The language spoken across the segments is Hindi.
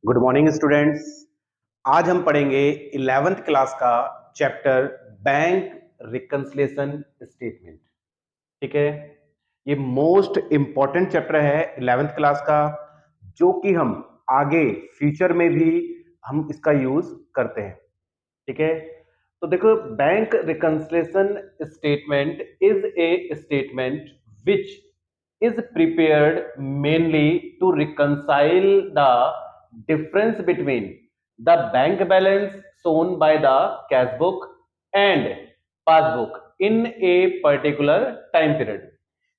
Good morning students. आज हम पढ़ेंगे 11th क्लास का चैप्टर बैंक रिकंसिलिएशन स्टेटमेंट। ठीक है, ये मोस्ट इंपॉर्टेंट चैप्टर है 11th क्लास का, जो कि हम आगे फ्यूचर में भी हम इसका यूज करते हैं। ठीक है, तो देखो, bank reconciliation statement is a statement which is prepared mainly to reconcile the difference between the bank balance shown by the cash book and passbook in a particular time period।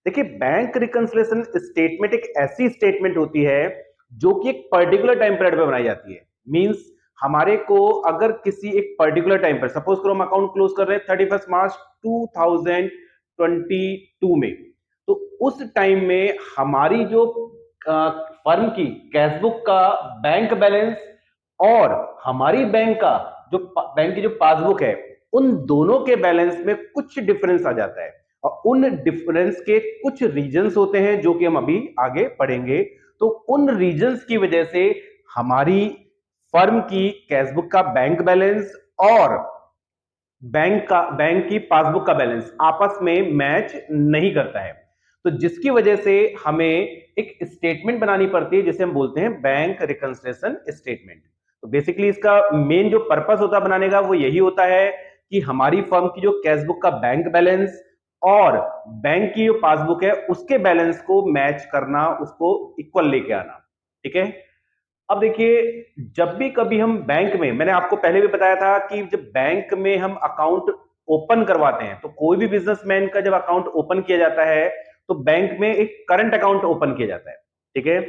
देखिए, बैंक रिकंसिलिएशन स्टेटमेंट एक ऐसी स्टेटमेंट होती है जो कि एक पर्टिकुलर टाइम पीरियड पे बनाई जाती है। मींस हमारे को अगर किसी एक पर्टिकुलर टाइम पर, सपोज करो हम अकाउंट क्लोज कर रहे हैं 31 मार्च 2022 में, तो उस टाइम में हमारी जो फर्म की कैशबुक का बैंक बैलेंस और हमारी बैंक की जो पासबुक है, उन दोनों के बैलेंस में कुछ डिफरेंस आ जाता है और उन डिफरेंस के कुछ रीजंस होते हैं जो कि हम अभी आगे पढ़ेंगे। तो उन रीजंस की वजह से हमारी फर्म की कैशबुक का बैंक बैलेंस और बैंक की पासबुक का बैलेंस आपस में मैच नहीं करता है, तो जिसकी वजह से हमें एक स्टेटमेंट बनानी पड़ती है जिसे हम बोलते हैं बैंक रिकंसिलिएशन स्टेटमेंट। तो बेसिकली इसका मेन जो पर्पस होता है बनाने का वो यही होता है कि हमारी फर्म की जो कैशबुक का बैंक बैलेंस और बैंक की जो पासबुक है उसके बैलेंस को मैच करना, उसको इक्वल लेके आना। ठीक है, अब देखिए, जब भी कभी हम बैंक में, मैंने आपको पहले भी बताया था कि जब बैंक में हम अकाउंट ओपन करवाते हैं, तो कोई भी बिजनेसमैन का जब अकाउंट ओपन किया जाता है तो बैंक में एक करंट अकाउंट ओपन किया जाता है। ठीक है,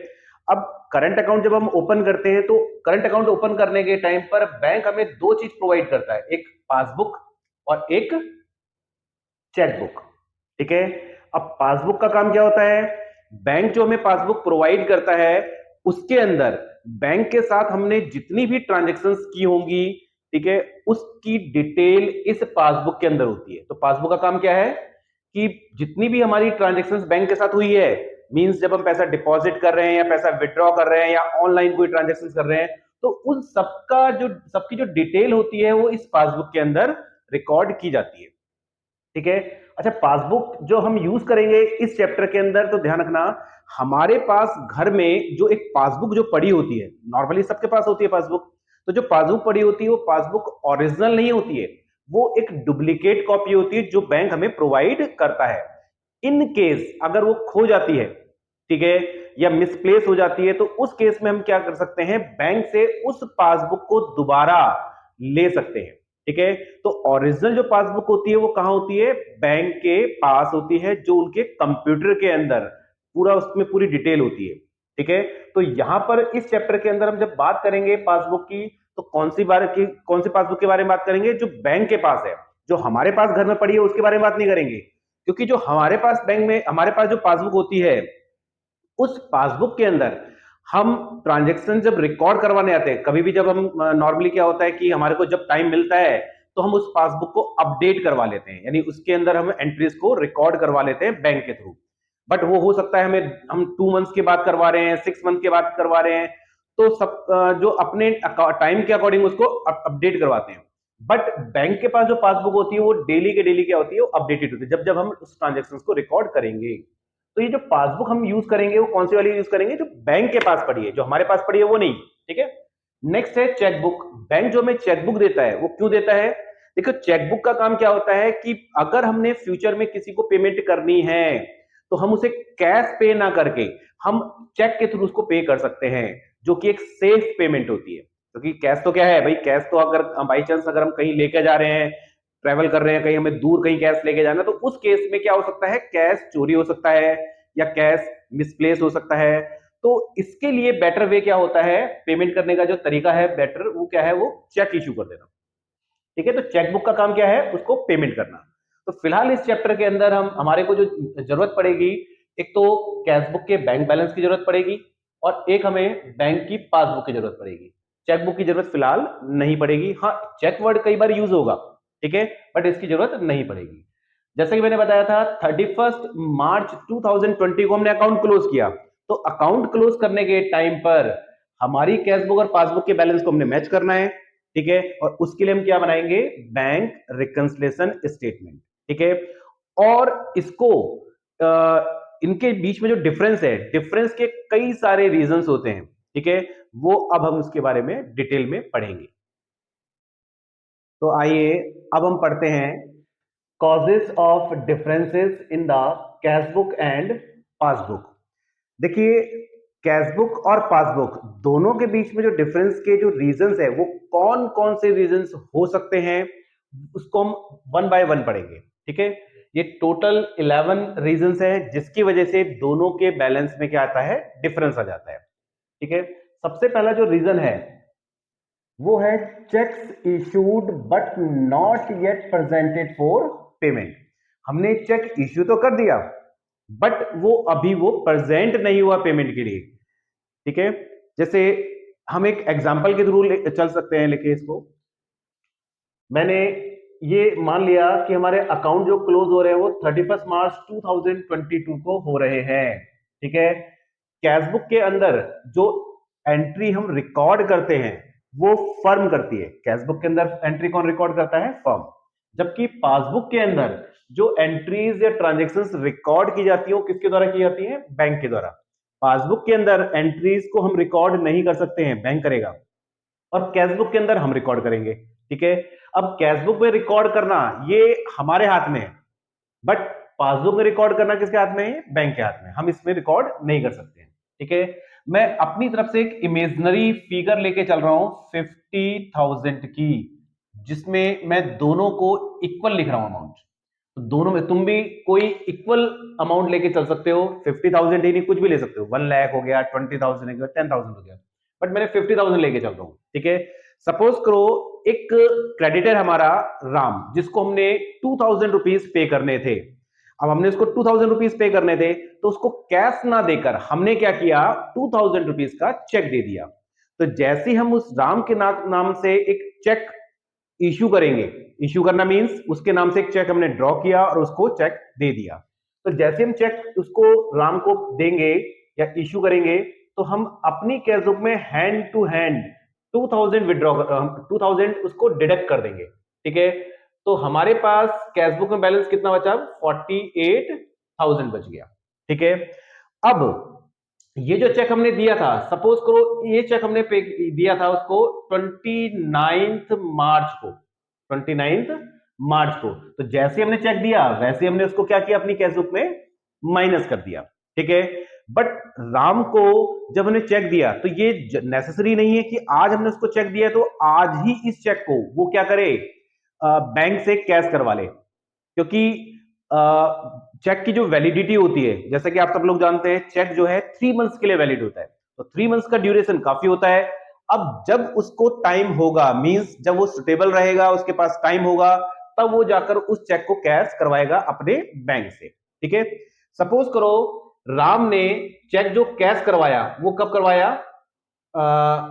अब करंट अकाउंट जब हम ओपन करते हैं तो करंट अकाउंट ओपन करने के टाइम पर बैंक हमें दो चीज प्रोवाइड करता है, एक पासबुक और एक चेकबुक। ठीक है, अब पासबुक का काम क्या होता है, बैंक जो हमें पासबुक प्रोवाइड करता है उसके अंदर बैंक के साथ हमने जितनी भी ट्रांजैक्शंस की होंगी, ठीक है, उसकी डिटेल इस पासबुक के अंदर होती है। तो पासबुक का काम क्या है कि जितनी भी हमारी ट्रांजैक्शंस बैंक के साथ हुई है, मींस जब हम पैसा डिपॉजिट कर रहे हैं या पैसा विड्रॉ कर रहे हैं या ऑनलाइन कोई ट्रांजैक्शन कर रहे हैं, तो उन सबकी जो डिटेल होती है वो इस पासबुक के अंदर रिकॉर्ड की जाती है। ठीक है, अच्छा, पासबुक जो हम यूज करेंगे इस चैप्टर के अंदर, तो ध्यान रखना, हमारे पास घर में जो एक पासबुक जो पड़ी होती है, नॉर्मली सबके पास होती है पासबुक, तो जो पासबुक पड़ी होती है वो पासबुक ओरिजिनल नहीं होती है, वो एक डुप्लीकेट कॉपी होती है जो बैंक हमें प्रोवाइड करता है। इन केस अगर वो खो जाती है, ठीक है, या मिसप्लेस हो जाती है, तो उस केस में हम क्या कर सकते हैं, बैंक से उस पासबुक को दोबारा ले सकते हैं। ठीक है, तो ओरिजिनल जो पासबुक होती है वो कहां होती है, बैंक के पास होती है, जो उनके कंप्यूटर के अंदर पूरा उसमें पूरी डिटेल होती है। ठीक है, तो यहां पर इस चैप्टर के अंदर हम जब बात करेंगे पासबुक की, तो कौन सी पासबुक के बारे में बात करेंगे, जो बैंक के पास है, जो हमारे पास घर में पड़ी है उसके बारे में बात नहीं करेंगे, क्योंकि जो हमारे पास बैंक में हमारे पास जो पासबुक होती है, उस पासबुक के अंदर हम ट्रांजैक्शन जब रिकॉर्ड करवाने आते हैं, कभी भी जब हम, नॉर्मली क्या होता है कि हमारे को जब टाइम मिलता है तो हम उस पासबुक को अपडेट करवा लेते हैं, यानी उसके अंदर हम एंट्रीज को रिकॉर्ड करवा लेते हैं बैंक के थ्रू। बट वो हो सकता है हम 2 मंथ्स के बाद करवा रहे हैं, 6 मंथ के बाद करवा रहे हैं, तो सब जो अपने टाइम के अकॉर्डिंग उसको अपडेट करवाते हैं। बट बैंक के पास जो पासबुक होती है वो डेली के डेली क्या होती है, वो अपडेटेड होती है जब जब हम उस ट्रांजेक्शन को रिकॉर्ड करेंगे। तो ये जो पासबुक हम यूज करेंगे वो कौन सी वाली यूज करेंगे, जो बैंक के पास पड़ी है, जो हमारे पास पड़ी है वो नहीं। ठीक है, नेक्स्ट है चेकबुक। बैंक जो हमें चेकबुक देता है वो क्यों देता है, देखो, चेकबुक का काम क्या होता है कि अगर हमने फ्यूचर में किसी को पेमेंट करनी है तो हम उसे कैश पे ना करके हम चेक के थ्रू उसको पे कर सकते हैं, जो कि एक सेफ पेमेंट होती है। क्योंकि कैश तो क्या है भाई, कैश तो अगर बाई चांस अगर हम कहीं लेके जा रहे हैं, ट्रेवल कर रहे हैं, कहीं हमें दूर कहीं कैश लेके जाना है, तो उस केस में क्या हो सकता है, कैश चोरी हो सकता है या कैश मिसप्लेस हो सकता है। तो इसके लिए बेटर वे क्या होता है, पेमेंट करने का जो तरीका है बेटर, वो क्या है, वो चेक इशू कर देना। ठीक है, तो चेकबुक का काम क्या है, उसको पेमेंट करना। तो फिलहाल इस चैप्टर के अंदर हमारे को जो जरूरत पड़ेगी, एक तो कैशबुक के बैंक बैलेंस की जरूरत पड़ेगी और एक हमें बैंक की पासबुक की जरूरत पड़ेगी। चेकबुक की जरूरत फिलहाल नहीं पड़ेगी। हाँ, चेक वर्ड कई बार यूज होगा, ठीक है, बट इसकी जरूरत नहीं पड़ेगी। जैसे कि मैंने बताया था, 31 मार्च 2020 को हमने अकाउंट क्लोज किया, तो अकाउंट क्लोज करने के टाइम पर हमारी कैश बुक और पासबुक के बैलेंस को हमने मैच करना है, ठीक है, और उसके लिए हम क्या बनाएंगे, बैंक रिकंसिलिएशन स्टेटमेंट, ठीक है। और इसको इनके बीच में जो डिफरेंस है, डिफरेंस के कई सारे रीजंस होते हैं, ठीक है, वो अब हम उसके बारे में डिटेल में पढ़ेंगे। तो आइए अब हम पढ़ते हैं causes of differences in the cash book and passbook. देखिए, कैश बुक और पासबुक दोनों के बीच में जो डिफरेंस के जो रीजंस है, वो कौन कौन से रीजंस हो सकते हैं, उसको हम वन बाय वन पढ़ेंगे, ठीक है। ये टोटल 11 रीजंस है जिसकी वजह से दोनों के बैलेंस में क्या आता है, डिफरेंस आ जाता है, ठीक है। सबसे पहला जो रीजन है वो है cheques issued but not yet presented for payment. हमने चेक इश्यू तो कर दिया बट वो अभी वो प्रेजेंट नहीं हुआ पेमेंट के लिए, ठीक है। जैसे हम एक एग्जांपल के थ्रू चल सकते हैं, लेके इसको मैंने ये मान लिया कि हमारे अकाउंट जो क्लोज हो रहे हैं वो 31 मार्च 2022 को हो रहे हैं, ठीक है। कैश बुक के अंदर जो एंट्री हम रिकॉर्ड करते हैं वो फर्म करती है। कैश बुक के अंदर एंट्री कौन रिकॉर्ड करता है, फर्म। जबकि पासबुक के अंदर जो एंट्रीज या ट्रांजेक्शंस रिकॉर्ड की जाती है वो किसके द्वारा की जाती है, बैंक के द्वारा। पासबुक के अंदर एंट्रीज को हम रिकॉर्ड नहीं कर सकते हैं, बैंक करेगा, और कैश बुक के अंदर हम रिकॉर्ड करेंगे, ठीक है। अब कैश बुक में रिकॉर्ड करना ये हमारे हाथ में है, बट पासबुक में रिकॉर्ड करना किसके हाथ में है, बैंक के हाथ में। हम इसमें रिकॉर्ड नहीं कर सकते हैं, ठीक है। मैं अपनी तरफ से एक इमेजिनरी फिगर लेके चल रहा हूं 50,000 की, जिसमें मैं दोनों को इक्वल लिख रहा हूं अमाउंट। तो दोनों में तुम भी कोई इक्वल अमाउंट लेके चल सकते हो, 50,000 ही नहीं, कुछ भी ले सकते हो, 1 लाख हो गया, 20,000 हो गया, 10,000 हो गया, बट मैंने 50,000 लेके चल रहा हूं, ठीक है। सपोज करो एक क्रेडिटर हमारा राम, जिसको हमने 2,000 रुपीज पे करने थे। अब हमने उसको 2,000 रुपीज पे करने थे, तो उसको कैश ना देकर हमने क्या किया, 2,000 रुपीज का चेक दे दिया। तो जैसे ही हम उस राम के नाम से एक चेक इश्यू करेंगे, इश्यू करना मींस उसके नाम से एक चेक हमने ड्रॉ किया और उसको चेक दे दिया। तो जैसे हम चेक उसको राम को देंगे या इश्यू करेंगे, तो हम अपनी कैश बुक में हैंड टू हैंड 2,000 विड्रॉ 2,000 उसको डिडक्ट कर देंगे, ठीक है। तो हमारे पास कैश बुक में बैलेंस कितना बचा, 48,000 बच गया, ठीक है। अब ये जो चेक हमने दिया था, सपोज करो ये चेक हमने पे दिया था उसको 29 मार्च को, 29 मार्च को। तो जैसे हमने चेक दिया वैसे हमने उसको क्या किया, अपनी कैश बुक में माइनस कर दिया, ठीक है। बट राम को जब हमने चेक दिया तो ये नेसेसरी नहीं है कि आज हमने उसको चेक दिया तो आज ही इस चेक को वो क्या करे, बैंक से कैश करवा ले, क्योंकि चेक की जो वैलिडिटी होती है, जैसे कि आप सब लोग जानते हैं, चेक जो है 3 मंथ्स के लिए वैलिड होता है। तो 3 मंथ्स का ड्यूरेशन काफी होता है। अब जब उसको टाइम होगा, मींस जब वो सुटेबल रहेगा, उसके पास टाइम होगा, तब वो जाकर उस चेक को कैश करवाएगा अपने बैंक से, ठीक है। सपोज करो राम ने चेक जो कैश करवाया वो कब करवाया,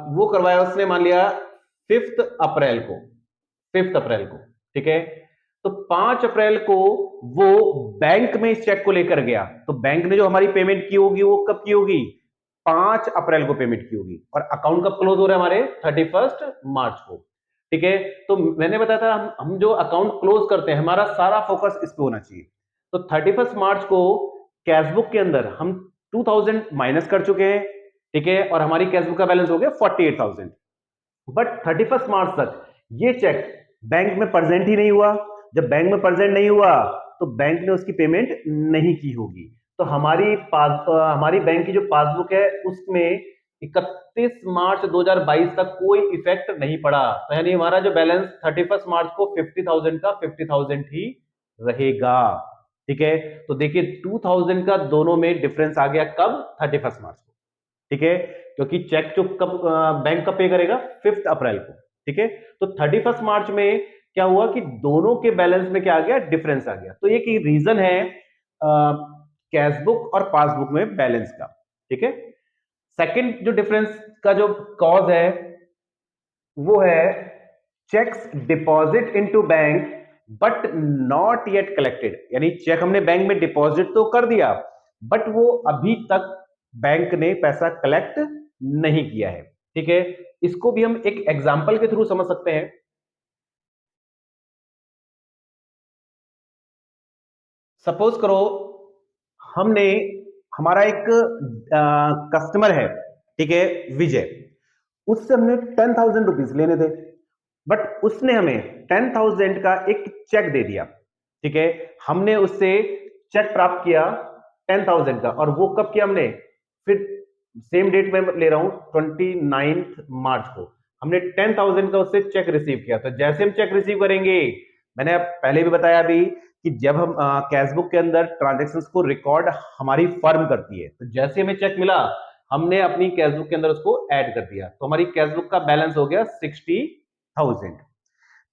वो करवाया उसने मान लिया 5 अप्रैल को, 5 अप्रैल को, ठीक है। तो 5 अप्रैल को वो बैंक में इस चेक को लेकर गया, तो बैंक ने जो हमारी पेमेंट की होगी वो कब की होगी, 5 अप्रैल को पेमेंट की होगी, और अकाउंट कब क्लोज हो रहा है हमारे, 31 मार्च को, ठीक है। तो मैंने बताया था हम जो अकाउंट क्लोज करते हैं हमारा सारा फोकस इस पे होना चाहिए। तो 31 मार्च को कैश बुक के अंदर हम 2,000 माइनस कर चुके हैं, ठीक है, और हमारी कैश बुक का बैलेंस हो गया 48,000। बट 31 मार्च तक ये चेक बैंक में प्रेजेंट ही नहीं हुआ। जब बैंक में प्रेजेंट नहीं हुआ तो बैंक ने उसकी पेमेंट नहीं की होगी। तो हमारी बैंक की जो पासबुक है उसमें 31 मार्च 2022 तक कोई इफेक्ट नहीं पड़ा। तो यानी हमारा जो बैलेंस 31 मार्च को 50,000 का 50,000 ही रहेगा, ठीक है। तो देखिए 2,000 का दोनों में डिफरेंस आ गया, कब, 31 मार्च को, ठीक है, क्योंकि चेक जो कब बैंक कब पे करेगा, 5 अप्रैल को, ठीक है। तो 31 मार्च में क्या हुआ कि दोनों के बैलेंस में क्या आ गया, डिफरेंस आ गया। तो ये की रीजन है कैश बुक और पासबुक में बैलेंस का, ठीक है। सेकंड जो डिफरेंस का जो कॉज है वो है cheques deposit into bank but not yet collected. यानी चेक हमने बैंक में डिपॉजिट तो कर दिया बट वो अभी तक बैंक ने पैसा कलेक्ट नहीं किया है, ठीक है, इसको भी हम एक एग्जाम्पल के थ्रू समझ सकते हैं। सपोज करो हमने, हमारा एक कस्टमर है, ठीक है, विजय, उससे हमने 10,000 रुपीज लेने थे, बट उसने हमें 10,000 का एक चेक दे दिया। ठीक है, हमने उससे चेक प्राप्त किया 10,000 का, और वो कब किया हमने, फिर सेम डेट में ले रहा हूं 29 मार्च को हमने 10,000 का उससे चेक रिसीव किया। तो जैसे हम चेक रिसीव करेंगे, मैंने पहले भी बताया अभी कि जब हम कैशबुक के अंदर ट्रांजेक्शन्स को रिकॉर्ड हमारी फर्म करती है, तो जैसे हमें चेक मिला हमने अपनी कैशबुक के अंदर उसको ऐड कर दिया, तो हमारी कैशबुक का बैलेंस हो गया 60,000।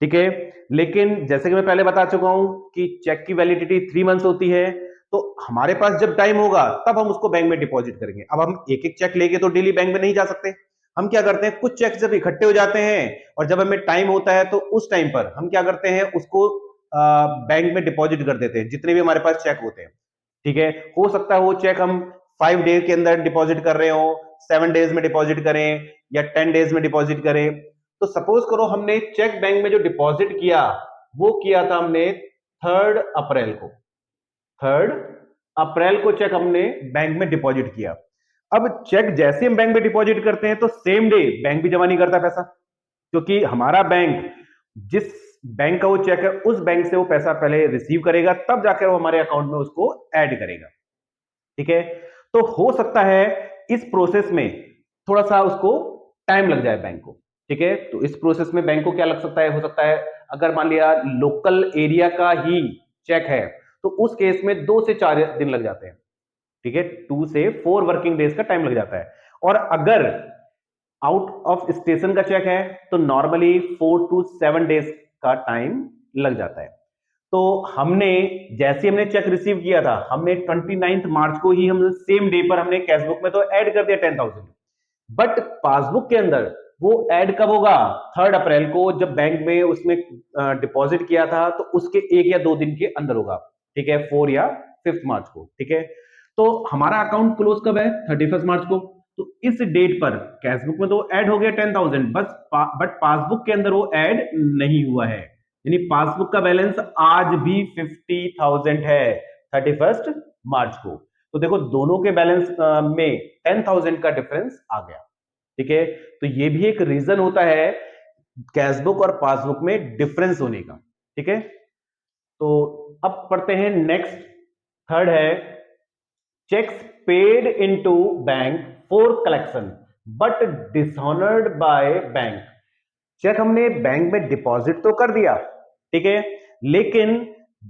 ठीक है, लेकिन जैसे कि मैं पहले बता चुका हूं कि चेक की वैलिडिटी 3 मंथ्स होती है, तो हमारे पास जब टाइम होगा तब हम उसको बैंक में डिपॉजिट करेंगे। अब हम एक एक चेक लेके तो डेली बैंक में नहीं जा सकते, हम क्या करते हैं, कुछ चेक जब इकट्ठे हो जाते हैं और जब हमें टाइम होता है तो उस टाइम पर हम क्या करते हैं, उसको बैंक में डिपॉजिट कर देते हैं, जितने भी हमारे पास चेक होते हैं। ठीक है, हो सकता है वो चेक हम 5 डेज के अंदर डिपॉजिट कर रहे हो, 7 डेज में डिपॉजिट करें, या 10 डेज में डिपॉजिट करें। तो सपोज करो हमने चेक बैंक में जो डिपॉजिट किया वो किया था हमने 3 अप्रैल को, 3 अप्रैल को चेक हमने बैंक में डिपॉजिट किया। अब चेक जैसे हम बैंक में डिपॉजिट करते हैं तो सेम डे बैंक भी जमा नहीं करता पैसा, क्योंकि हमारा बैंक जिस बैंक का वो चेक है उस बैंक से वो पैसा पहले रिसीव करेगा, तब जाकर वो हमारे अकाउंट में उसको ऐड करेगा। ठीक है, तो हो सकता है इस प्रोसेस में थोड़ा सा उसको टाइम लग जाए बैंक को। ठीक है, तो इस प्रोसेस में बैंक को क्या लग सकता है, हो सकता है अगर मान लिया लोकल एरिया का ही चेक है तो उस केस में 2 से 4 दिन लग जाते हैं। ठीक है, 2 से 4 वर्किंग डेज का टाइम लग जाता है। और अगर आउट ऑफ स्टेशन का चेक है तो नॉर्मली 4 to 7 डेज का टाइम लग जाता है। तो हमने जैसे हमने चेक रिसीव किया था, हमने 29 मार्च को ही हम सेम डे पर हमने कैशबुक में तो ऐड कर दिया 10,000, बट पासबुक के अंदर वो ऐड कब होगा, 3 अप्रैल को, जब बैंक में उसमें डिपॉजिट किया था तो उसके 1 या 2 दिन के अंदर होगा। ठीक है, 4 या 5 मार्च को। ठीक है, तो हमारा अकाउंट क्लोज कब है, 31 मार्च को। तो इस डेट पर कैशबुक में तो ऐड हो गया 10,000, बस बट पासबुक के अंदर वो ऐड नहीं हुआ है, यानी पासबुक का बैलेंस आज भी 50,000 है 31 मार्च को। तो देखो दोनों के बैलेंस में 10,000 का डिफरेंस आ गया। ठीक है, तो ये भी एक रीजन होता है कैशबुक और पासबुक में डिफरेंस होने का। ठीक है, तो अब पढ़ते हैं नेक्स्ट, थर्ड है cheques paid into bank for collection but dishonoured by bank. Cheque हमने बैंक में डिपॉजिट तो कर दिया, ठीक है, लेकिन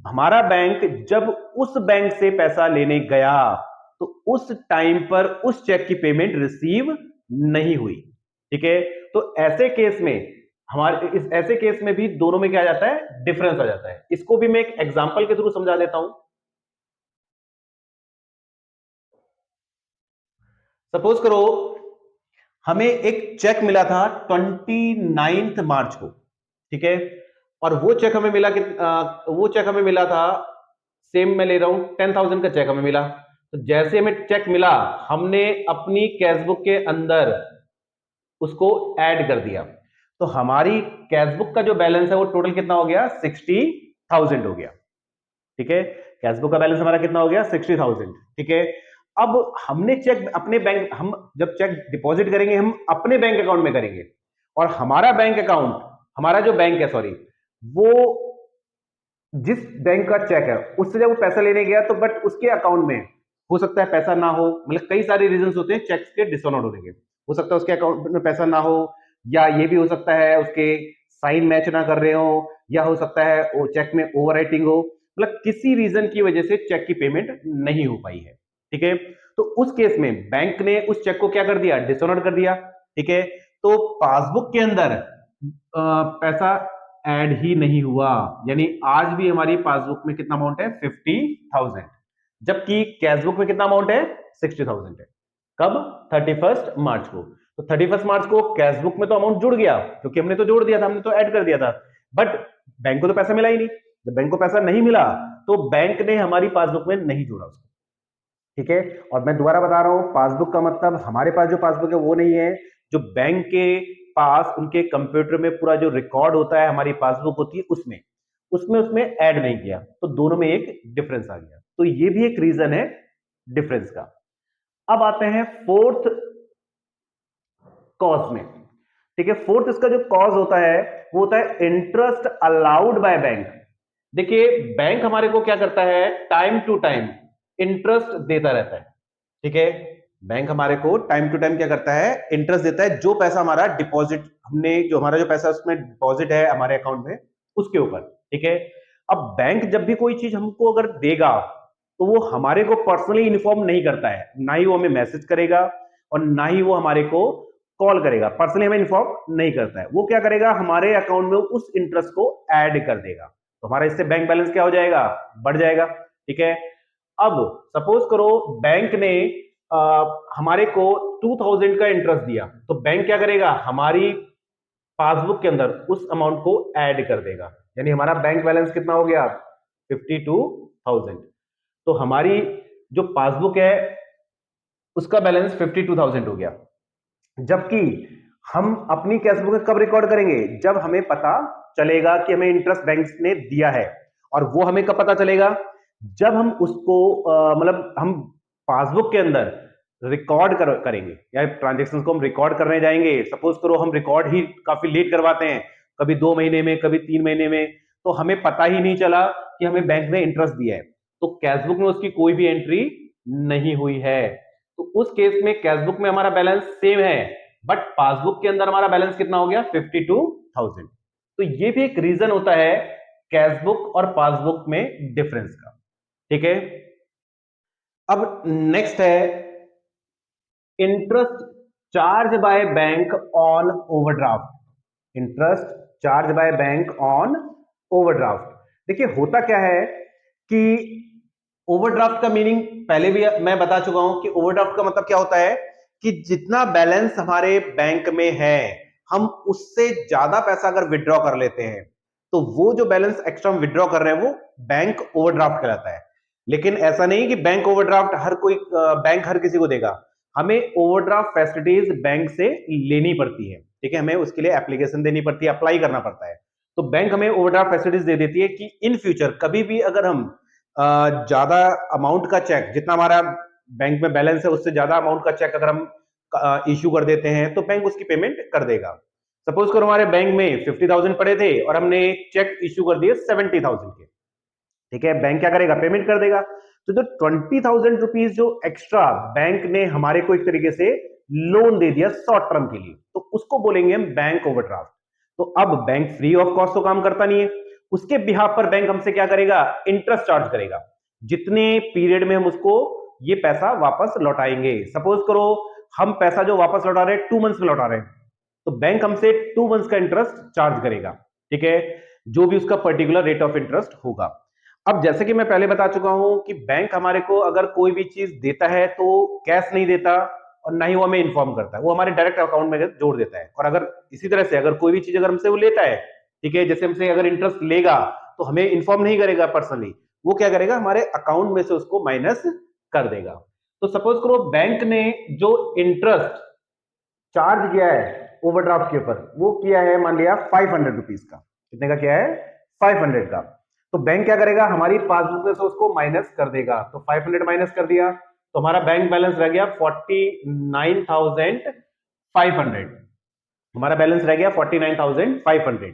हमारा बैंक जब उस बैंक से पैसा लेने गया तो उस टाइम पर उस चेक की पेमेंट रिसीव नहीं हुई। ठीक है, तो ऐसे केस में हमारे इस ऐसे केस में भी दोनों में क्या आ जाता है, डिफरेंस आ जाता है। इसको भी मैं एक एग्जांपल के थ्रू समझा देता हूं। सपोज करो हमें एक चेक मिला था 29 मार्च को, ठीक है, और वो चेक हमें मिला कि वो चेक हमें मिला था, सेम मैं ले रहा हूं 10,000 का चेक हमें मिला। तो जैसे हमें चेक मिला हमने अपनी कैशबुक के अंदर उसको ऐड कर दिया, तो हमारी कैशबुक का जो बैलेंस है वो टोटल कितना हो गया, 60,000 हो गया। ठीक है, कैशबुक का बैलेंस हमारा कितना हो गया, 60,000। ठीक है, अब हमने चेक अपने बैंक, हम जब चेक डिपॉजिट करेंगे हम अपने बैंक अकाउंट में करेंगे, और हमारा बैंक अकाउंट, हमारा जो बैंक है सॉरी, वो जिस बैंक का चेक है उससे जब वो पैसा लेने गया तो बट उसके अकाउंट में हो सकता है पैसा ना हो, मतलब कई सारे रीजंस होते हैं चेक्स के डिसऑनर होने के। हो सकता है उसके अकाउंट में पैसा ना हो, या ये भी हो सकता है उसके साइन मैच ना कर रहे हो, या हो सकता है वो चेक में ओवर राइटिंग हो, मतलब किसी रीजन की वजह से चेक की पेमेंट नहीं हो पाई है। ठीक है, तो उस केस में बैंक ने उस चेक को क्या कर दिया, डिसऑनर कर दिया। ठीक है, तो पासबुक के अंदर पैसा ऐड ही नहीं हुआ, यानी आज भी हमारी पासबुक में कितना अमाउंट है, 50,000, जबकि कैशबुक में कितना अमाउंट है, 60,000 है। कब, 31 मार्च को। तो 31 मार्च को कैशबुक में तो अमाउंट जुड़ गया क्योंकि हमने तो जोड़ दिया था, हमने तो ऐड कर दिया था, बट बैंक को तो पैसा मिला ही नहीं। जब बैंक को पैसा नहीं मिला तो बैंक ने हमारी पासबुक में नहीं जोड़ा उसको। ठीक है। और मैं दोबारा बता रहा हूं, पासबुक का मतलब हमारे पास जो पासबुक है वो नहीं है, जो बैंक के पास उनके कंप्यूटर में पूरा जो रिकॉर्ड होता है, हमारी पासबुक होती है उसमें उसमें उसमें ऐड नहीं किया, तो दोनों में एक डिफरेंस आ गया। तो ये भी एक रीजन है डिफरेंस का। अब आते हैं फोर्थ कॉज में। ठीक है, फोर्थ इसका जो कॉज होता है वो होता है इंटरेस्ट अलाउड बाय बैंक। देखिए, बैंक हमारे को क्या करता है, टाइम टू टाइम इंटरेस्ट देता रहता है। ठीक है, बैंक हमारे को टाइम टू टाइम क्या करता है, इंटरेस्ट देता है, जो पैसा हमारा डिपॉजिट, हमने जो हमारा जो पैसा उसमें डिपॉजिट है हमारे अकाउंट में, उसके ऊपर। ठीक है, अब बैंक जब भी कोई चीज हमको अगर देगा तो वो हमारे को पर्सनली इन्फॉर्म नहीं करता है, ना ही वो हमें मैसेज करेगा और ना ही वो हमारे को कॉल करेगा, पर्सनली हमें इन्फॉर्म नहीं करता है। वो क्या करेगा, हमारे अकाउंट में उस इंटरेस्ट को ऐड कर देगा, तो हमारा इससे बैंक बैलेंस क्या हो जाएगा, बढ़ जाएगा। ठीक है, अब सपोज करो बैंक ने हमारे को 2000 का इंटरेस्ट दिया, तो बैंक क्या करेगा, हमारी पासबुक के अंदर उस अमाउंट को ऐड कर देगा, यानी हमारा बैंक बैलेंस कितना हो गया, 52,000। तो हमारी जो पासबुक है उसका बैलेंस 52,000 हो गया। जबकि हम अपनी कैशबुक में कब रिकॉर्ड करेंगे, जब हमें पता चलेगा कि हमें इंटरेस्ट बैंक ने दिया है। और वो हमें कब पता चलेगा, जब हम उसको मतलब हम पासबुक के अंदर रिकॉर्ड करेंगे, या ट्रांजेक्शन को हम रिकॉर्ड करने जाएंगे। सपोज करो हम रिकॉर्ड ही काफी लेट करवाते हैं, कभी 2 महीने में, कभी 3 महीने में, तो हमें पता ही नहीं चला कि हमें बैंक ने इंटरेस्ट दिया है, तो कैशबुक में उसकी कोई भी एंट्री नहीं हुई है। तो उस केस में कैशबुक में हमारा बैलेंस सेम है, बट पासबुक के अंदर हमारा बैलेंस कितना हो गया, 52,000। तो ये भी एक रीजन होता है कैशबुक और पासबुक में डिफरेंस का। ठीक है, अब नेक्स्ट है interest charge by bank on overdraft. Interest charge by bank on overdraft. देखिए, होता क्या है कि ओवरड्राफ्ट का मीनिंग पहले भी मैं बता चुका हूं कि ओवरड्राफ्ट का मतलब क्या होता है कि जितना बैलेंस हमारे बैंक में है, हम उससे ज्यादा पैसा अगर विड्रॉ कर लेते हैं, तो वो जो बैलेंस एक्स्ट्रा हम विड्रॉ कर रहे हैं वो बैंक ओवरड्राफ्ट कहलाता है। लेकिन ऐसा नहीं कि बैंक ओवरड्राफ्ट हर कोई बैंक हर किसी को देगा, हमें ओवरड्राफ्ट फैसिलिटीज बैंक से लेनी पड़ती है। ठीक है, हमें उसके लिए एप्लीकेशन देनी पड़ती है, अप्लाई करना पड़ता है। तो बैंक हमें ओवरड्राफ्ट फैसिलिटीज दे देती है कि इन फ्यूचर कभी भी अगर हम ज्यादा अमाउंट का चेक, जितना हमारा बैंक में बैलेंस है उससे ज्यादा अमाउंट का चेक अगर हम इश्यू कर देते हैं, तो बैंक उसकी पेमेंट कर देगा। सपोज करो हमारे बैंक में 50,000 पड़े थे और हमने चेक इश्यू कर दिए 70,000 के। ठीक है, बैंक क्या करेगा, पेमेंट कर देगा। तो जो 20,000 रुपीज जो एक्स्ट्रा बैंक ने हमारे को एक तरीके से लोन दे दिया शॉर्ट टर्म के लिए, तो उसको बोलेंगे हम बैंक ओवरड्राफ्ट। तो अब बैंक फ्री ऑफ कॉस्ट तो काम करता नहीं है, उसके बिहाफ पर बैंक हमसे क्या करेगा, इंटरेस्ट चार्ज करेगा, जितने पीरियड में हम उसको ये पैसा वापस लौटाएंगे। सपोज करो हम पैसा जो वापस लौटा रहे हैं 2 मंथ्स में लौटा रहे हैं, तो बैंक हमसे 2 मंथ्स का इंटरेस्ट चार्ज करेगा। ठीक है, जो भी उसका पर्टिकुलर रेट ऑफ इंटरेस्ट होगा। अब जैसे कि मैं पहले बता चुका हूं कि बैंक हमारे को अगर कोई भी चीज देता है तो कैश नहीं देता और ना ही वो हमें इन्फॉर्म करता है, वो हमारे डायरेक्ट अकाउंट में जोड़ देता है। और अगर इसी तरह से अगर कोई भी चीज अगर हमसे वो लेता है, ठीक है, जैसे हमसे अगर इंटरेस्ट लेगा तो हमें इन्फॉर्म नहीं करेगा पर्सनली, वो क्या करेगा, हमारे अकाउंट में से उसको माइनस कर देगा। तो सपोज करो बैंक ने जो इंटरेस्ट चार्ज किया है ओवरड्राफ्ट के ऊपर, वो किया है मान लिया 500 रुपीज का। कितने का किया है, 500 का। तो बैंक क्या करेगा, हमारी पासबुक में से उसको माइनस कर देगा। तो 500 माइनस कर दिया तो हमारा बैंक बैलेंस रह गया 49,500। हमारा बैलेंस रह गया 49,500।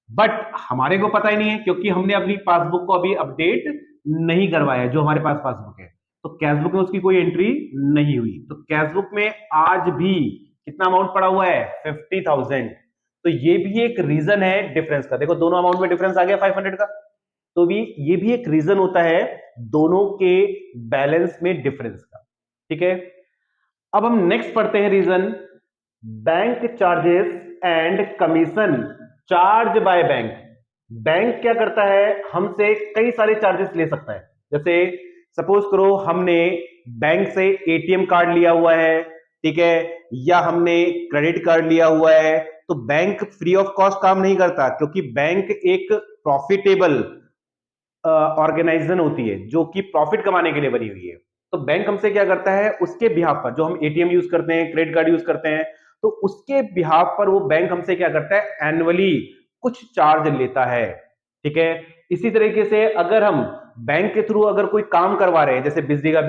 बट हमारे को पता ही नहीं है, क्योंकि हमने अपनी पासबुक को अभी अपडेट नहीं करवाया जो हमारे पास पासबुक है, तो कैशबुक में उसकी कोई एंट्री नहीं हुई। तो कैशबुक में आज भी कितना अमाउंट पड़ा हुआ है, 50,000। तो ये भी एक रीजन है डिफरेंस का। देखो दोनों अमाउंट में डिफरेंस आ गया 500 का, तो भी ये भी एक रीजन होता है दोनों के बैलेंस में डिफरेंस का। ठीक है, अब हम नेक्स्ट पढ़ते हैं reason, bank charges and commission charge by bank. Bank क्या करता है, हमसे कई सारे चार्जेस ले सकता है। जैसे सपोज करो हमने बैंक से एटीएम कार्ड लिया हुआ है, ठीक है, या हमने क्रेडिट कार्ड लिया हुआ है, तो बैंक फ्री ऑफ कॉस्ट काम नहीं करता, क्योंकि बैंक एक प्रॉफिटेबल ऑर्गेनाइजेशन होती है जो कि प्रॉफिट कमाने के लिए बनी हुई है। तो बैंक हमसे क्या करता है, उसके बिहाफ पर, जो हम एटीएम यूज करते हैं, क्रेडिट कार्ड यूज करते हैं, तो उसके बिहाफ पर वो बैंक हमसे क्या करता है, एनुअली कुछ चार्ज लेता है। ठीक है, इसी तरीके से अगर हम बैंक के थ्रू अगर कोई काम करवा रहे हैं, जैसे बिजली का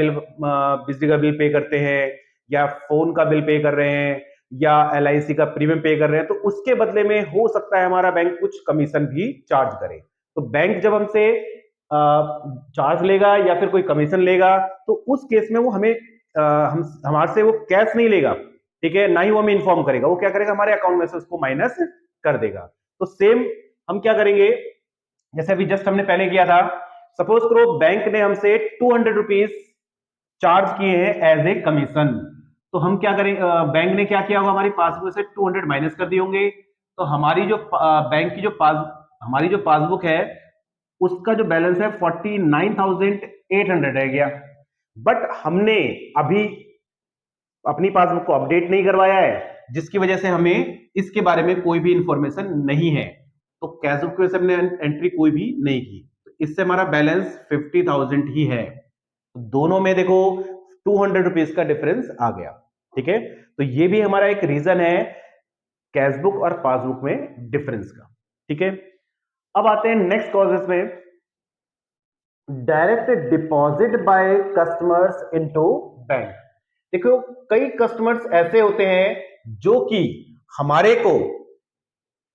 बिल पे करते हैं, या फोन का बिल पे कर रहे हैं, या एलआईसी का प्रीमियम पे कर रहे हैं, तो उसके बदले में हो सकता है हमारा बैंक कुछ कमीशन भी चार्ज करे। तो बैंक जब हमसे चार्ज लेगा या फिर कोई कमीशन लेगा, तो उस केस में वो हमें हमारे से वो कैश नहीं लेगा, ठीक है, ना ही वो हमें इन्फॉर्म करेगा, वो क्या करेगा, हमारे अकाउंट में से उसको माइनस कर देगा। तो सेम हम क्या करेंगे, जैसे अभी जस्ट हमने पहले किया था, सपोज करो बैंक ने हमसे 200 रुपीज चार्ज किए हैं एज ए कमीशन, तो हम क्या करें, बैंक ने क्या किया होगा, हमारी पासबुक से 200 माइनस कर दिए होंगे, तो हमारी जो बैंक की जो हमारी जो पासबुक है उसका जो बैलेंस है 49,800 रह गया। बट हमने अभी अपनी पासबुक को अपडेट नहीं करवाया है, जिसकी वजह से हमें इसके बारे में कोई भी इंफॉर्मेशन नहीं है, तो कैश बुक में से हमने एंट्री कोई भी नहीं की, तो इससे हमारा बैलेंस 50,000 ही है। तो दोनों में देखो 200 रुपीज का डिफरेंस आ गया। ठीक है, तो ये भी हमारा एक रीजन है कैश बुक और पासबुक में डिफरेंस का। ठीक है, अब आते हैं नेक्स्ट कॉजेस में, direct deposit by customers into bank. देखो कई कस्टमर्स ऐसे होते हैं जो कि हमारे को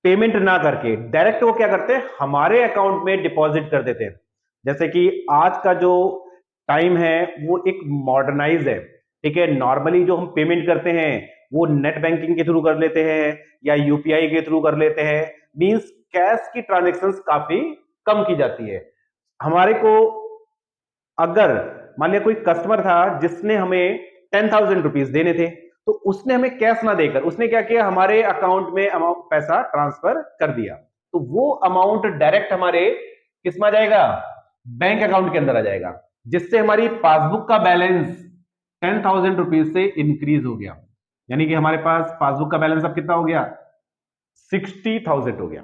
पेमेंट ना करके डायरेक्ट वो क्या करते हैं, हमारे अकाउंट में डिपॉजिट कर देते हैं। जैसे कि आज का जो टाइम है वो एक मॉडर्नाइज है। ठीक है, नॉर्मली जो हम पेमेंट करते हैं वो नेट बैंकिंग के थ्रू कर लेते हैं या यूपीआई के थ्रू कर लेते हैं, मींस कैश की ट्रांजैक्शंस काफी कम की जाती है। हमारे को अगर मान लिया कोई कस्टमर था जिसने हमें 10,000 रुपीज देने थे, तो उसने हमें कैश ना देकर उसने क्या किया, हमारे अकाउंट में अमाउंट पैसा ट्रांसफर कर दिया, तो वो अमाउंट डायरेक्ट हमारे किस में आ जाएगा, बैंक अकाउंट के अंदर आ जाएगा, जिससे हमारी पासबुक का बैलेंस 10,000 रुपीज से इंक्रीज हो गया। यानी कि हमारे पास पासबुक का बैलेंस अब कितना हो गया, 60,000 हो गया।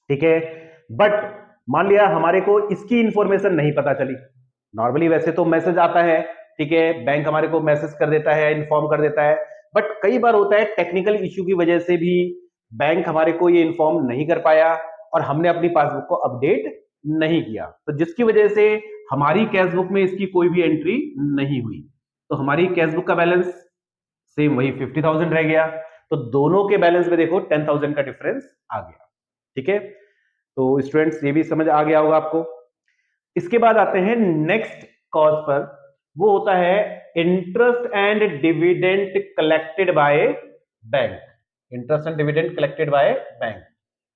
ठीक है, बट मान लिया हमारे को इसकी इंफॉर्मेशन नहीं पता चली। नॉर्मली वैसे तो मैसेज आता है, ठीक है, बैंक हमारे को मैसेज कर देता है, इन्फॉर्म कर देता है, बट कई बार होता है टेक्निकल इश्यू की वजह से भी बैंक हमारे को ये इन्फॉर्म नहीं कर पाया और हमने अपनी पासबुक को अपडेट नहीं किया, तो जिसकी वजह से हमारी कैश बुक में इसकी कोई भी एंट्री नहीं हुई, तो हमारी कैश बुक का बैलेंस सेम वही 50,000 रह गया। तो दोनों के बैलेंस में देखो 10,000 का डिफरेंस आ गया। ठीक है, तो स्टूडेंट्स ये भी समझ आ गया होगा आपको। इसके बाद आते हैं नेक्स्ट कॉज पर, वो होता है interest and dividend collected by bank. Interest and dividend collected by bank.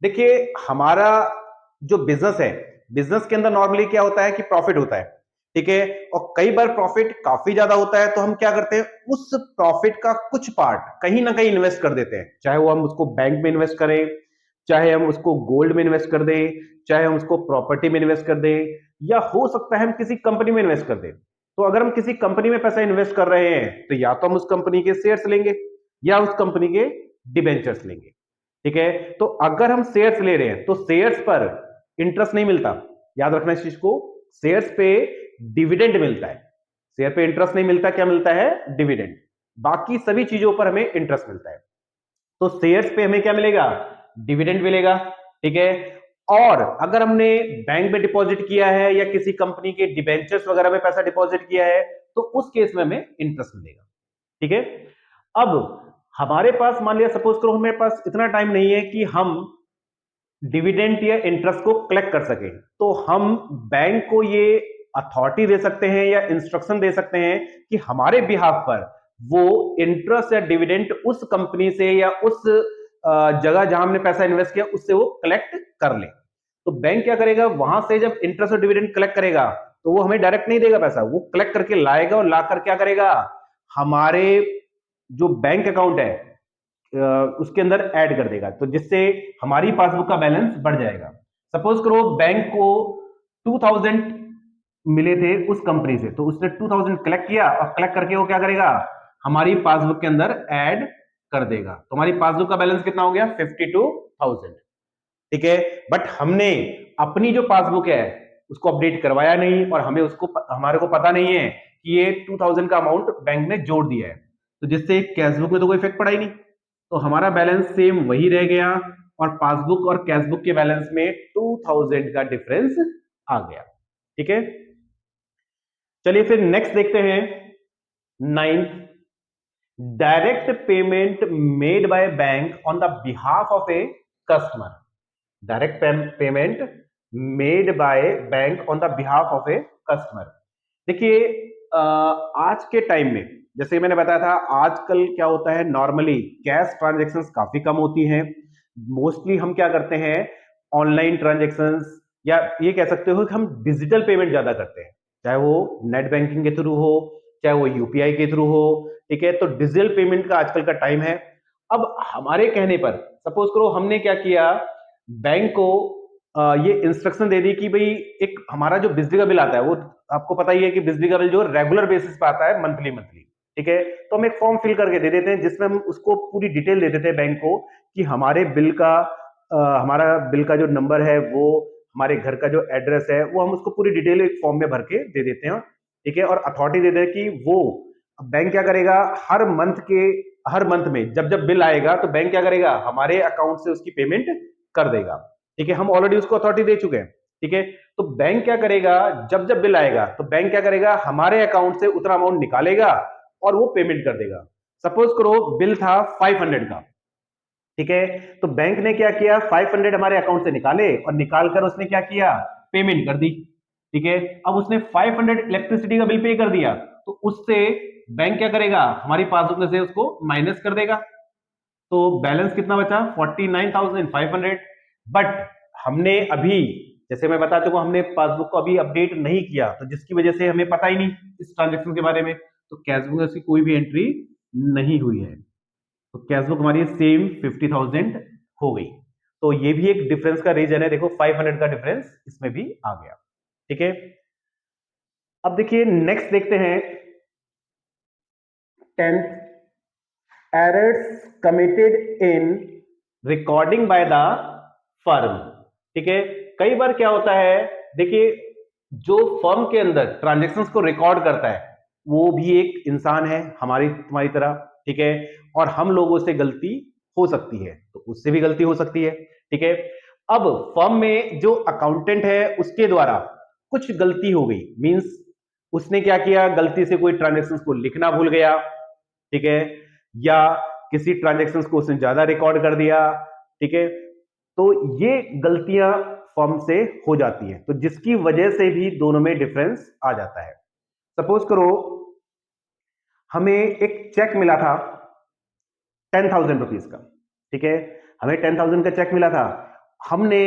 देखिए हमारा जो बिजनेस है, बिजनेस के अंदर नॉर्मली क्या होता है कि प्रॉफिट होता है, ठीक है, और कई बार प्रॉफिट काफी ज्यादा होता है, तो हम क्या करते हैं, उस प्रॉफिट का कुछ पार्ट कहीं ना कहीं इन्वेस्ट कर देते हैं, चाहे वो हम उसको बैंक में इन्वेस्ट करें, चाहे हम उसको गोल्ड में इन्वेस्ट कर दें, चाहे हम उसको प्रॉपर्टी में इन्वेस्ट कर दें, या हो सकता है हम किसी कंपनी में इन्वेस्ट कर दें। तो अगर हम किसी कंपनी में पैसा इन्वेस्ट कर रहे हैं, तो या तो हम उस कंपनी के शेयर्स लेंगे या उस कंपनी के डिबेंचर्स लेंगे। ठीक है, तो अगर हम शेयर्स ले रहे हैं तो शेयर्स पर इंटरेस्ट नहीं मिलता, याद रखना इस चीज को, शेयर्स पे डिविडेंड मिलता है, शेयर पे इंटरेस्ट नहीं मिलता, क्या मिलता है, डिविडेंड। बाकी सभी चीजों पर हमें इंटरेस्ट मिलता है, तो शेयर्स पे हमें क्या मिलेगा, डिविडेंड मिलेगा। ठीक है, और अगर हमने बैंक में डिपॉजिट किया है या किसी कंपनी के डिबेंचर्स वगैरह में पैसा डिपॉजिट किया है, तो उस केस में हमें इंटरेस्ट मिलेगा। ठीक है, अब हमारे पास मान लिया सपोज करो हमारे पास इतना टाइम नहीं है कि हम डिविडेंड या इंटरेस्ट को कलेक्ट कर सके, तो हम बैंक को ये अथॉरिटी दे सकते हैं या इंस्ट्रक्शन दे सकते हैं कि हमारे बिहाफ पर वो इंटरेस्ट या डिविडेंड उस कंपनी से या उस जगह जहां हमने पैसा इन्वेस्ट किया उससे वो कलेक्ट कर ले। तो बैंक क्या करेगा, वहां से जब इंटरेस्ट और डिविडेंड कलेक्ट करेगा तो वो हमें डायरेक्ट नहीं देगा पैसा, वो कलेक्ट करके लाएगा और लाकर क्या करेगा, हमारे जो बैंक अकाउंट है उसके अंदर ऐड कर देगा, तो जिससे हमारी पासबुक का बैलेंस बढ़ जाएगा। सपोज करो बैंक को 2000 मिले थे उस कंपनी से, तो उसने 2000 कलेक्ट किया और कलेक्ट करके वो क्या करेगा, हमारी पासबुक के अंदर ऐड कर देगा, तो हमारी पासबुक का बैलेंस कितना हो गया, 52,000। ठीक है, बट हमने अपनी जो पासबुक है उसको अपडेट करवाया नहीं और हमें उसको हमारे को पता नहीं है कि ये 2000 का अमाउंट बैंक ने जोड़ दिया है, तो जिससे कैशबुक में तो कोई इफेक्ट पड़ा ही नहीं, तो हमारा बैलेंस सेम वही रह गया और पासबुक और कैशबुक के बैलेंस में 2000 का डिफरेंस आ गया। ठीक है, चलिए फिर नेक्स्ट देखते हैं। 9th, direct payment made by bank on the behalf of a customer. Direct payment made by bank on the behalf of a customer. देखिए आज के टाइम में जैसे मैंने बताया था, आजकल क्या होता है, नॉर्मली कैश ट्रांजैक्शंस काफी कम होती हैं। मोस्टली हम क्या करते हैं, ऑनलाइन ट्रांजैक्शंस, या ये कह सकते हो कि हम डिजिटल पेमेंट ज्यादा करते हैं, चाहे वो नेट बैंकिंग के थ्रू हो, चाहे वो यूपीआई के थ्रू हो। ठीक है, तो डिजिटल पेमेंट का आजकल का टाइम है। अब हमारे कहने पर सपोज करो हमने क्या किया, बैंक को ये इंस्ट्रक्शन दे दी कि भाई एक हमारा जो बिजली का बिल आता है, वो आपको पता ही है कि बिजली का बिल जो रेगुलर बेसिस पे आता है, मंथली मंथली। ठीक है, तो हम एक फॉर्म फिल करके दे देते हैं जिसमें हम उसको पूरी डिटेल दे देते हैं बैंक को कि हमारे बिल का हमारा बिल का जो नंबर है, वो हमारे घर का जो एड्रेस है, वो हम उसको पूरी डिटेल एक फॉर्म में भर के दे देते हैं। ठीक है, और अथॉरिटी दे दे कि वो बैंक क्या करेगा, हर मंथ में जब जब बिल आएगा तो बैंक क्या करेगा, हमारे अकाउंट से उसकी पेमेंट कर देगा। ठीक है, हम ऑलरेडी उसको अथॉरिटी दे चुके हैं। ठीक है, तो बैंक क्या करेगा, जब जब बिल आएगा तो बैंक क्या करेगा, हमारे अकाउंट से उतना अमाउंट निकालेगा और वो पेमेंट कर देगा। सपोज करो बिल था 500 का। ठीक है, तो बैंक ने क्या किया, 500 हमारे अकाउंट से निकाले और निकालकर उसने क्या किया, पेमेंट कर दी। ठीक है, अब उसने 500 इलेक्ट्रिसिटी का बिल पे कर दिया, तो उससे बैंक क्या करेगा, हमारी पासबुक में से उसको माइनस कर देगा। तो बैलेंस कितना बचा, 49,500। बट हमने अभी, जैसे मैं बता चुका हूं, हमने पासबुक को अभी अपडेट नहीं किया, तो जिसकी वजह से हमें पता ही नहीं इस ट्रांजेक्शन के बारे में, तो कैशबुक में उसकी कोई भी एंट्री नहीं हुई है, तो कैशबुक हमारी सेम 50,000 हो गई। तो ये भी एक डिफरेंस का रीजन है, देखो 500 का डिफरेंस इसमें भी आ गया। ठीक है, अब देखिए नेक्स्ट देखते हैं 10th, errors committed in recording by the firm. ठीक है, कई बार क्या होता है, देखिए जो फर्म के अंदर ट्रांजैक्शंस को रिकॉर्ड करता है वो भी एक इंसान है, हमारी तुम्हारी तरह। ठीक है, और हम लोगों से गलती हो सकती है, तो उससे भी गलती हो सकती है। ठीक है, अब फर्म में जो अकाउंटेंट है उसके द्वारा कुछ गलती हो गई, मींस उसने क्या किया, गलती से कोई ट्रांजैक्शंस को लिखना भूल गया। ठीक है, या किसी ट्रांजैक्शंस को उसने ज्यादा रिकॉर्ड कर दिया। ठीक है, तो ये गलतियां फर्म से हो जाती है, तो जिसकी वजह से भी दोनों में डिफरेंस आ जाता है। सपोज करो हमें एक चेक मिला था 10,000 रुपीज का। ठीक है, हमें 10,000 का चेक मिला था, हमने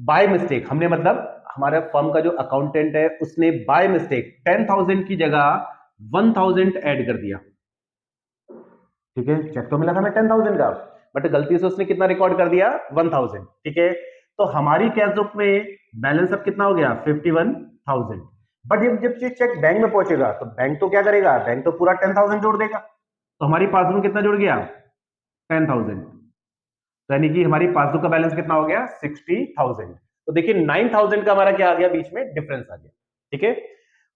बाय मिस्टेक, हमने मतलब हमारे फर्म का जो अकाउंटेंट है उसने बाय मिस्टेक 10,000 की जगह 1,000 ऐड कर दिया। ठीक है, चेक तो मिला था हमें 10,000 का, बट गलती से उसने कितना रिकॉर्ड कर दिया, 1,000। ठीक है, तो हमारी कैश बुक में बैलेंस अब कितना हो गया, 51,000। बट जब जब ये चेक बैंक में पहुंचेगा तो बैंक तो क्या करेगा, बैंक तो पूरा 10,000 जोड़ देगा, तो हमारी पासबुक में कितना जुड़ गया, 10,000। यानी कि हमारी पासबुक का बैलेंस कितना हो गया, 60,000। तो देखिए 9,000 का हमारा क्या आ गया, बीच में डिफरेंस आ गया। ठीक है,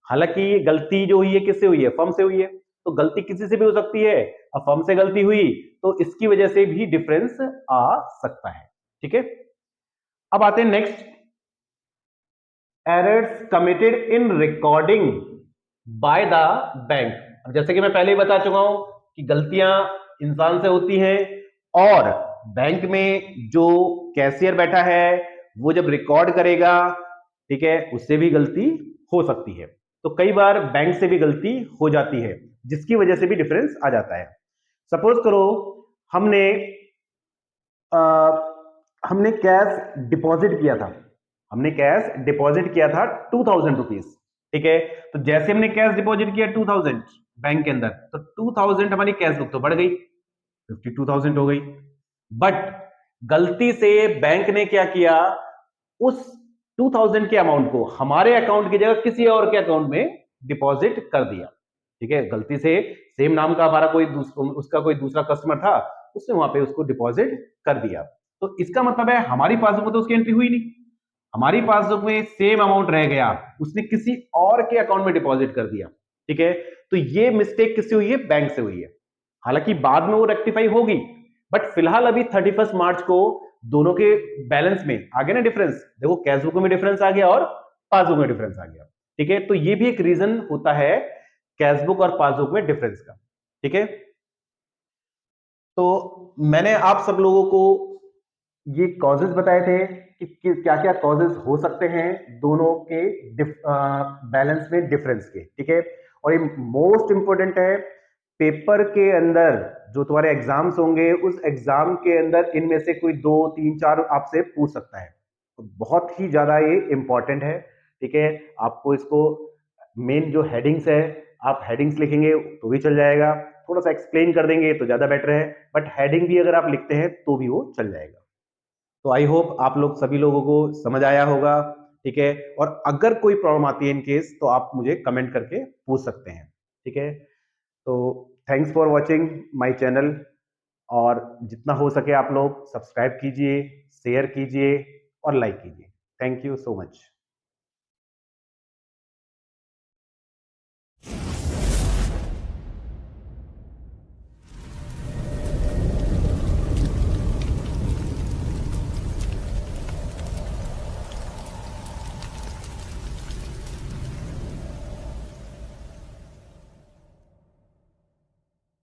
हालांकि गलती जो हुई है किससे हुई है, फर्म से हुई है, तो गलती किसी से भी हो सकती है, अब फर्म से गलती हुई तो इसकी वजह से भी डिफरेंस आ सकता है। ठीक है, अब आते हैं next, errors committed in recording by the bank. अब जैसे कि मैं पहले ही बता चुका हूं कि गलतियां इंसान से होती हैं, और बैंक में जो कैशियर बैठा है वो जब रिकॉर्ड करेगा, ठीक है, उससे भी गलती हो सकती है। तो कई बार बैंक से भी गलती हो जाती है, जिसकी वजह से भी डिफरेंस आ जाता है। सपोज करो हमने आ, हमने कैश डिपॉजिट किया था, हमने कैश डिपॉजिट किया था 2,000 रुपीज। ठीक है, तो जैसे हमने कैश डिपॉजिट किया 2,000 बैंक के अंदर, तो 2,000 हमारी कैश बुक तो बढ़ गई, 52,000 हो गई। बट गलती से बैंक ने क्या किया, उस 2,000 के अमाउंट को हमारे अकाउंट की जगह किसी और के अकाउंट में डिपॉजिट कर दिया। ठीक है, गलती से सेम नाम का हमारा कोई उसका कोई दूसरा कस्टमर था, उसने वहां पे उसको डिपॉजिट कर दिया। तो इसका मतलब है हमारी पासबुक में तो उसकी एंट्री हुई नहीं, हमारी पासबुक में सेम अमाउंट रह गया, उसने किसी और के अकाउंट में डिपॉजिट कर दिया। ठीक है। तो ये मिस्टेक किससे हुई है? बैंक से हुई है। हालांकि बाद में वो रेक्टिफाई होगी, बट फिलहाल अभी 31 मार्च को दोनों के बैलेंस में आ गया ना डिफरेंस। देखो कैश बुक में डिफरेंस आ गया और पासबुक में डिफरेंस आ गया। ठीक है, तो ये भी एक रीजन होता है कैश बुक और पासबुक में डिफरेंस का। ठीक है, तो मैंने आप सब लोगों को ये कॉजेज बताए थे कि क्या क्या कॉजेज हो सकते हैं दोनों के बैलेंस में डिफरेंस के। ठीक है, और ये मोस्ट इंपॉर्टेंट है, पेपर के अंदर जो तुम्हारे एग्जाम्स होंगे उस एग्जाम के अंदर इनमें से कोई 2 3 4 आपसे पूछ सकता है। तो बहुत ही ज्यादा ये इंपॉर्टेंट है। ठीक है, आपको इसको मेन जो हेडिंग्स है, आप हेडिंग्स लिखेंगे तो भी चल जाएगा, थोड़ा सा एक्सप्लेन कर देंगे तो ज्यादा बेटर है, बट हेडिंग भी अगर आप लिखते हैं तो भी वो चल जाएगा। तो आई होप आप लोग सभी लोगों को समझ आया होगा। ठीक है, और अगर कोई प्रॉब्लम आती है इन केस तो आप मुझे कमेंट करके पूछ सकते हैं। ठीक है, तो thanks for watching my channel, और जितना हो सके आप लोग सब्सक्राइब कीजिए, शेयर कीजिए और लाइक कीजिए। Thank you so much.